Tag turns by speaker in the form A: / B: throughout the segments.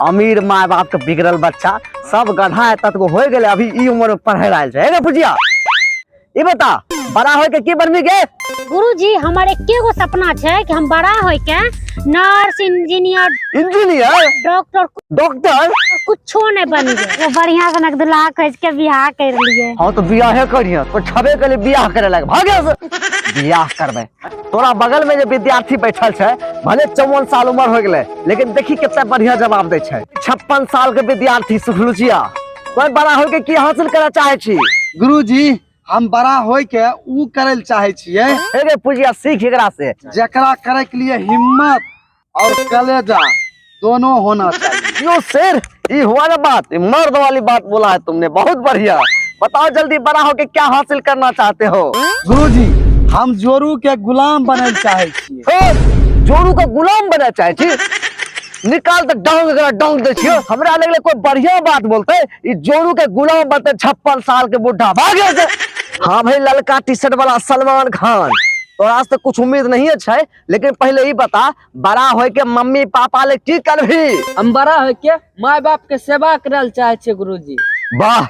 A: अमीर माँ बाप के बिगड़ल बच्चा सब गधा है तत्व हो गए अभी ई उम्र में पढ़े आयल है बुझिया। ये बता बड़ा हो के की बनबी गे?
B: गुरुजी हमार एकेगो सपना है कि हम बड़ा हो के नर्स
A: इंजीनियर
B: डॉक्टर
A: डॉक्टर
B: कुछो नहीं बनी गए। बढ़िया से दुल्हा खोज के बियाह कर लिए।
A: हाँ तो बियाह करिए तो छबे के लिए बियाह करे लगे भागे से बियाह करबे। तोरा बगल में जो विद्यार्थी बैठल है भले 54 साल उम्र हो गए लेकिन देखी कितना बढ़िया जवाब दे छै। 56 साल के विद्यार्थी सुखलुचिया कोई बड़ा हो के की हासिल करे चाहे छी?
C: गुरुजी हम बड़ा होय के ऊ करे चाहे छियै
A: रे पूजिया सीख एकरा से
C: जकरा करे के लिए हिम्मत और कलेजा दोनों होना चाहिए।
A: यो शेर ये हुआ ना बात, मर्द वाली बात बोला है तुमने, बहुत बढ़िया। बताओ जल्दी बड़ा होके क्या हासिल करना चाहते हो?
C: गुरुजी हम जोरू के गुलाम बने चाहे छियै।
A: जोरू का गुलाम बना चाहे छी? निकाल तो डांग दे छियो। हमरा लगले कोई बढ़िया बात बोलते ये जोरू के गुलाम बनते 56 साल के बुढ़ा भागे से। हाँ भाई ललका टी शर्ट वाला सलमान खान तो आज तक कुछ उम्मीद नहीं है लेकिन पहले ही बता बड़ा हो के मम्मी पापा ले की करबी?
D: हम बड़ा हो के माँ बाप के सेवा करल चाहे छे गुरुजी।
A: वाह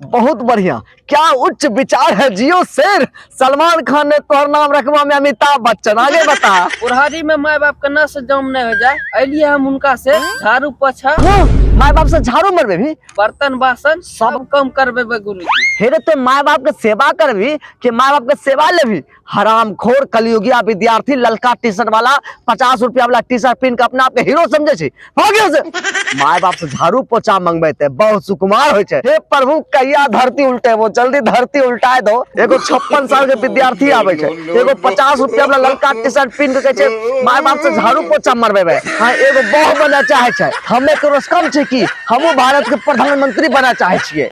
A: बहुत बढ़िया, क्या उच्च विचार है जियो शेर। सलमान खान ने तोहर नाम रखवा में अमिताभ बच्चन। आगे बता।
D: बुढ़ारी में माँ बाप के न से जम नहीं हो जाए अलिए हम उनका से झाड़ू पोछा
A: माँ बाप से झाड़ू मरबे भी
D: बर्तन बासन सब कम करबे गुरुजी।
A: हेरे तो माँ बाप के सेवा करबी कि माँ बाप के सेवा लेबी? हराम खोर कलयुगिया विद्यार्थी ललका टी शर्ट वाला 50 रुपया वाला टी शर्ट पहन के अपने आप के हीरो समझे छी। माँ बाप से झाड़ू पोछा मंगबे बहुत सुकुमार होय छे। हे प्रभु कहिया धरती उल्टे वो जल्दी धरती उल्टाए दो। एगो 56 साल के विद्यार्थी आवे छे एगो 50 रुपया वाला ललका टी शर्ट पहन के कहे छे माँ बाप से झाड़ू पोछा मरबे। हाँ एगो बहु बना चाहे छे हमें तो रस्कम छे कि हमू भारत के प्रधानमंत्री बना चाहे छिए।